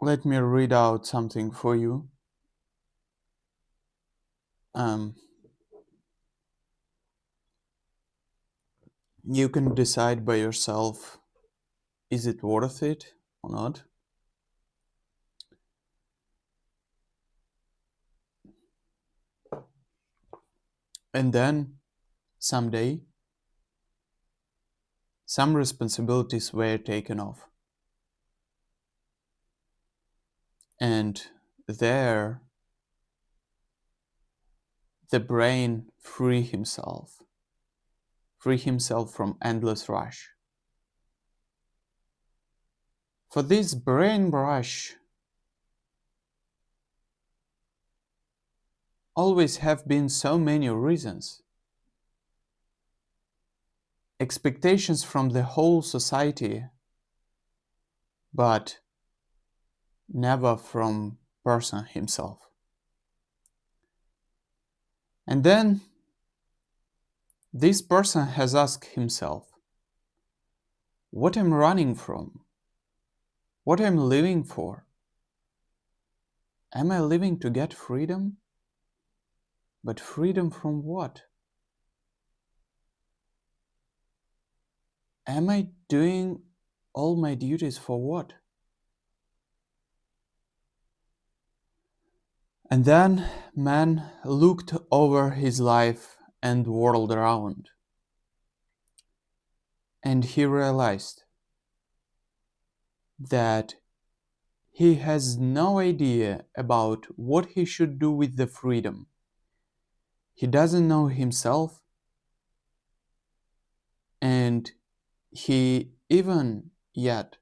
Let me read out something for you. Um, you can decide by yourself, is it worth it or not? And then someday, some responsibilities were taken off. And there, the brain free himself from endless rush. For this brain rush always have been so many reasons. Expectations from the whole society, but never from person himself. And then this person has asked himself, what I'm running from? What I'm living for? Am I living to get freedom? But freedom from what? Am I doing all my duties for what? And then man looked over his life and world around, and he realized that he has no idea about what he should do with the freedom. He doesn't know himself, and he even yet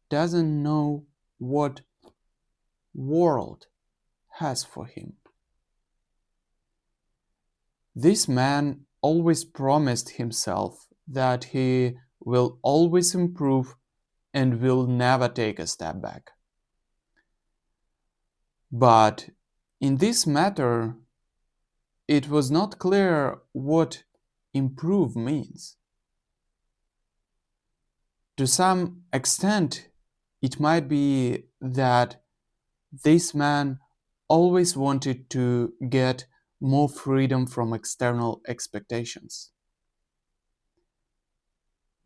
doesn't know what world has for him. This man always promised himself that he will always improve and will never take a step back. But in this matter, it was not clear what improve means. To some extent, it might be that this man always wanted to get more freedom from external expectations.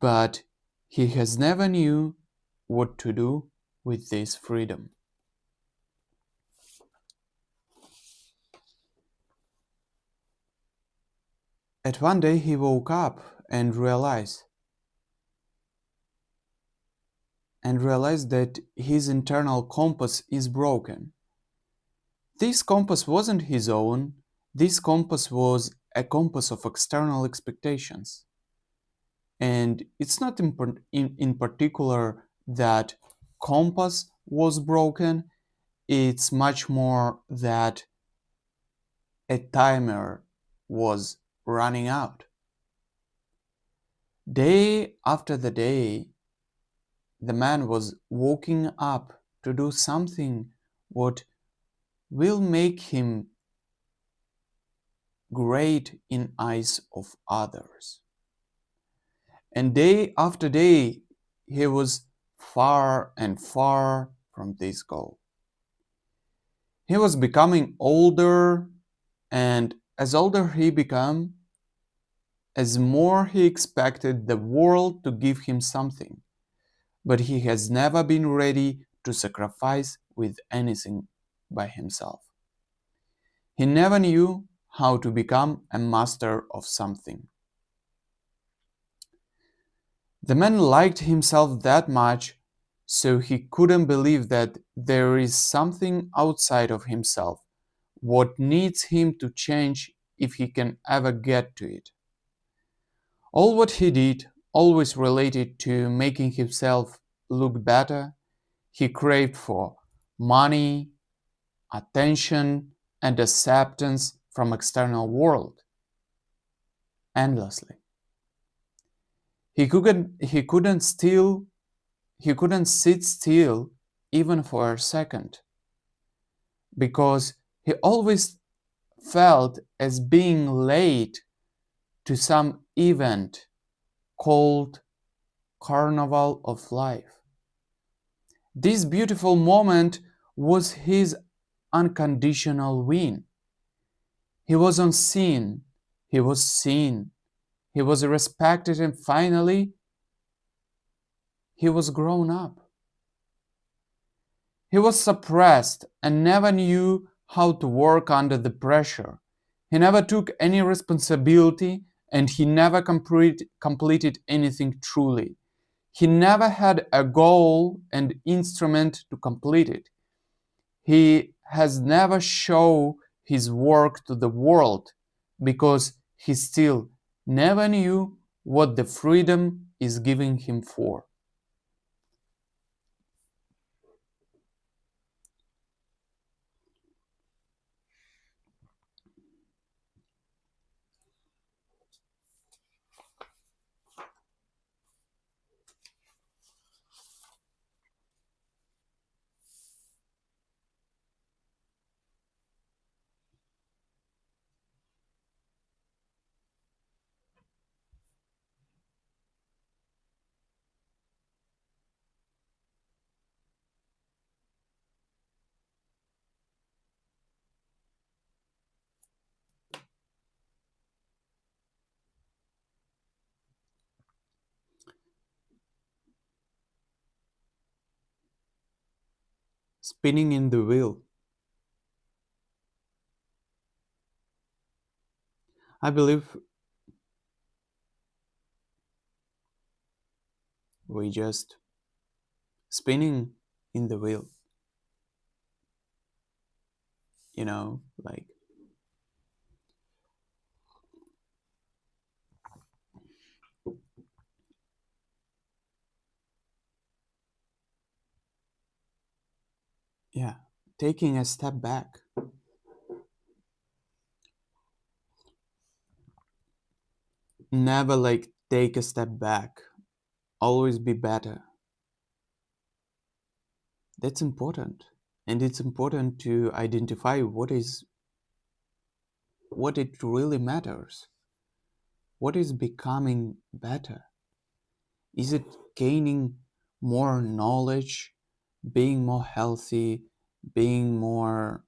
But he has never knew what to do with this freedom. At one day he woke up and realized that his internal compass is broken. This compass wasn't his own. This compass was a compass of external expectations. And it's not in particular that compass was broken, it's much more that a timer was running out. Day after the day, the man was waking up to do something what will make him great in eyes of others. And day after day, he was far and far from this goal. He was becoming older, and as older he became, as more he expected the world to give him something, but he has never been ready to sacrifice with anything by himself. He never knew how to become a master of something. The man liked himself that much, so he couldn't believe that there is something outside of himself, what needs him to change if he can ever get to it. All what he did always related to making himself look better. He craved for money, attention, and acceptance from external world endlessly. He couldn't sit still even for a second, because he always felt as being late to some event called Carnival of Life. This beautiful moment was his unconditional win. He was unseen, he was seen, he was respected, and finally, he was grown up. He was suppressed and never knew how to work under the pressure. He never took any responsibility and he never completed anything truly. He never had a goal and instrument to complete it. He has never shown his work to the world because he still never knew what the freedom is giving him for. Spinning in the wheel. I believe we just spinning in the wheel, like, yeah, taking a step back. Never like take a step back. Always be better. That's important. And it's important to identify what it really matters. What is becoming better? Is it gaining more knowledge, being more healthy, being more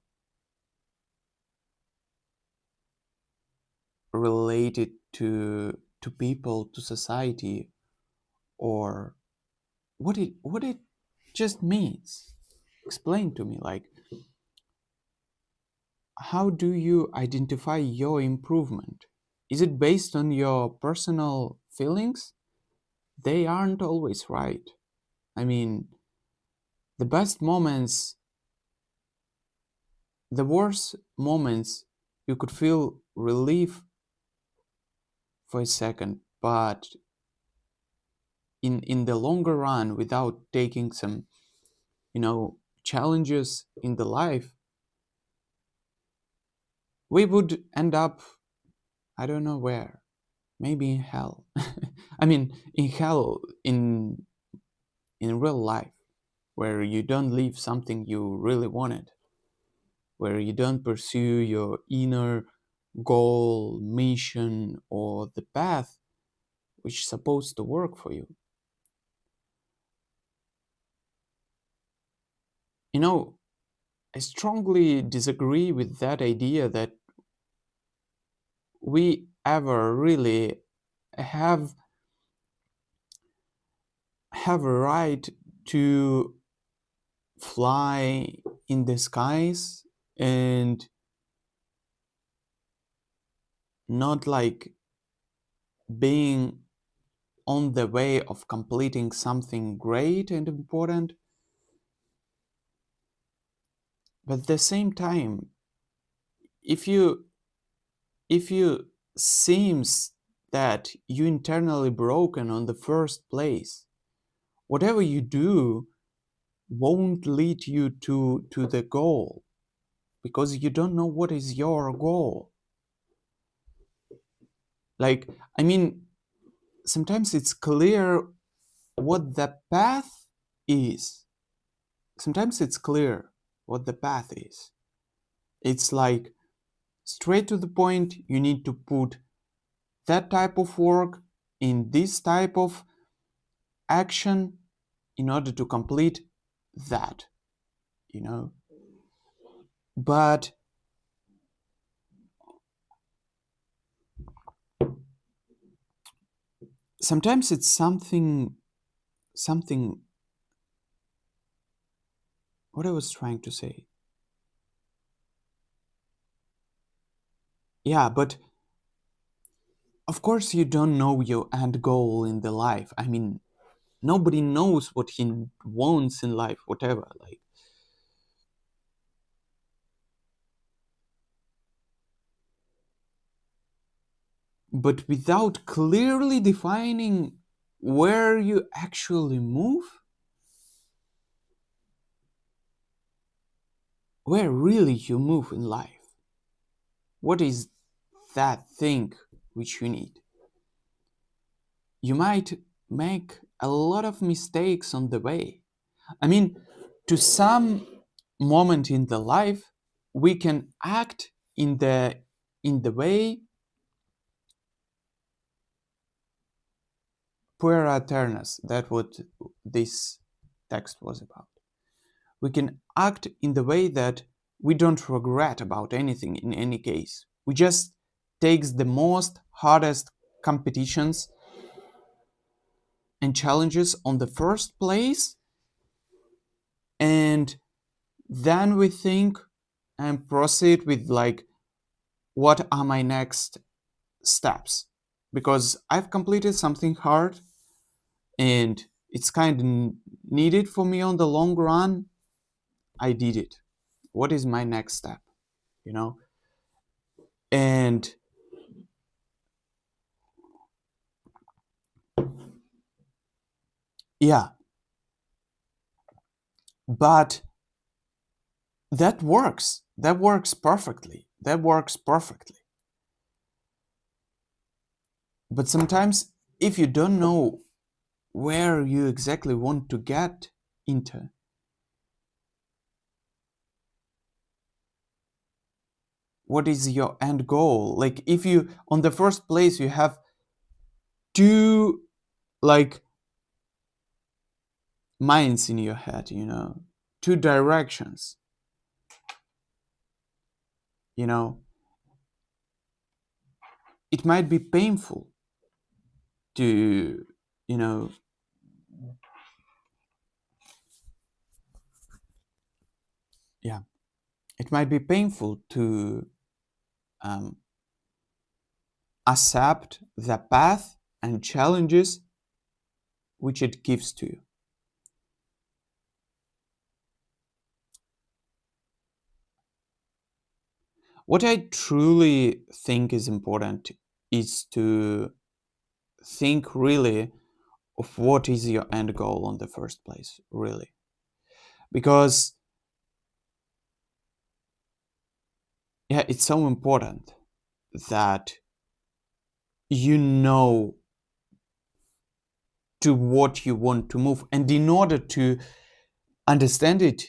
related to people, to society, or what it just means? Explain to me, like, how do you identify your improvement? Is it based on your personal feelings? They aren't always right. I mean, the best moments, the worst moments, you could feel relief for a second, but in the longer run, without taking some, challenges in the life, we would end up, I don't know where, maybe in hell. I mean, in hell, in real life, where you don't live something you really wanted, where you don't pursue your inner goal, mission, or the path which is supposed to work for you. You know, I strongly disagree with that idea that we ever really have have a right to fly in the skies and not like being on the way of completing something great and important. But at the same time, if you seems that you internally broken on the first place, whatever you do won't lead you to the goal, because you don't know what is your goal. Like, I mean, sometimes it's clear what the path is. Sometimes it's clear what the path is. It's like straight to the point. You need to put that type of work in this type of action in order to complete that, you know. But sometimes it's something what I was trying to say. Yeah, but of course you don't know your end goal in the life. I mean, nobody knows what he wants in life, whatever. Like, but without clearly defining where you actually move, where really you move in life, what is that thing which you need? You might make a lot of mistakes on the way. I mean, to some moment in the life, we can act in the way puera aeternus. That's what this text was about. We can act in the way that we don't regret about anything in any case. We just takes the most hardest competitions and challenges on the first place, and then we think and proceed with like, what are my next steps? Because I've completed something hard and it's kind of needed for me on the long run. I did it. What is my next step? You know? And yeah, but that works. That works perfectly. That works perfectly. But sometimes, if you don't know where you exactly want to get into, what is your end goal? Like, if you, on the first place, you have two, like, minds in your head, two directions, you know, it might be painful to, you know, yeah, it might be painful to um, accept the path and challenges which it gives to you. What I truly think is important is to think really of what is your end goal in the first place, really. Because, yeah, it's so important that you know to what you want to move. And in order to understand it,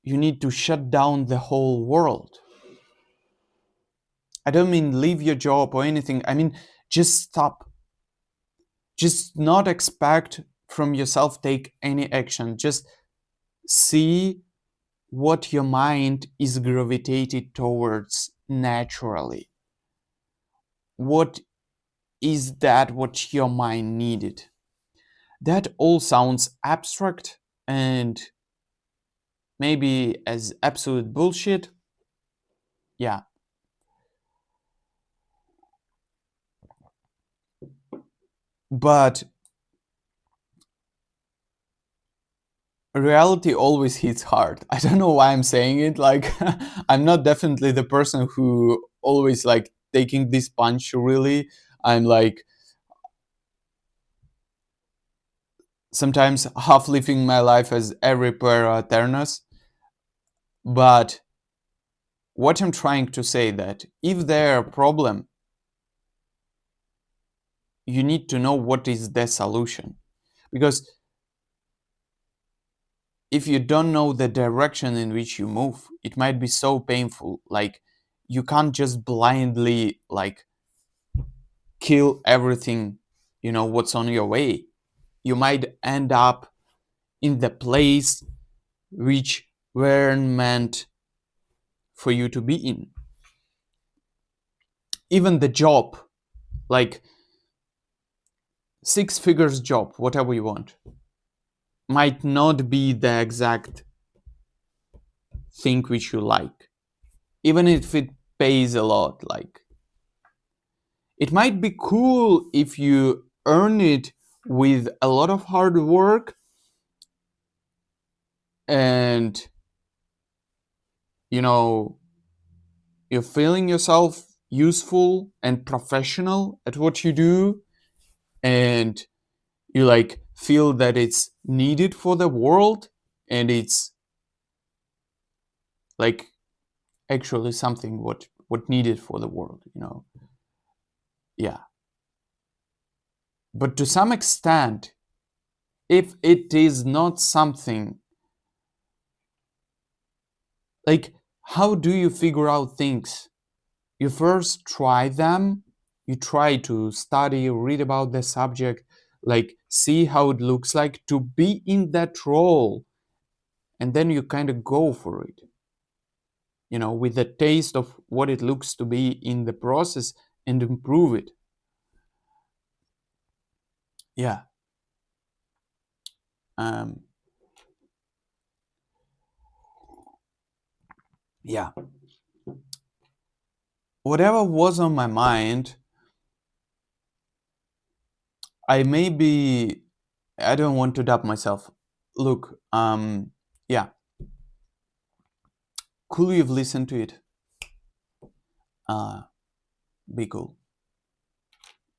you need to shut down the whole world. I don't mean leave your job or anything. I mean, just stop. Just not expect from yourself take any action. Just see what your mind is gravitated towards naturally. What is that what your mind needed? That all sounds abstract and maybe as absolute bullshit. Yeah, but reality always hits hard. I don't know why I'm saying it. Like, I'm not definitely the person who always like taking this punch really. I'm like sometimes half living my life as every puera aeternus. But what I'm trying to say that if there are a problem, you need to know what is the solution. Because if you don't know the direction in which you move, it might be so painful. Like, you can't just blindly like kill everything, what's on your way. You might end up in the place which weren't meant for you to be in. Even the job, like 6 figures job, whatever you want, might not be the exact thing which you like, even if it pays a lot. Like, it might be cool if you earn it with a lot of hard work and, you know, you're feeling yourself useful and professional at what you do, and you like feel that it's needed for the world, and it's like actually something what needed for the world, you know. Yeah. But to some extent, if it is not something like, how do you figure out things? You first try them, you try to study, read about the subject, like see how it looks like to be in that role, and then you kind of go for it, you know, with the taste of what it looks to be in the process, and improve it. Yeah. um yeah, whatever was on my mind, I don't want to doubt myself. Look, yeah, cool you've listened to it. uh be cool.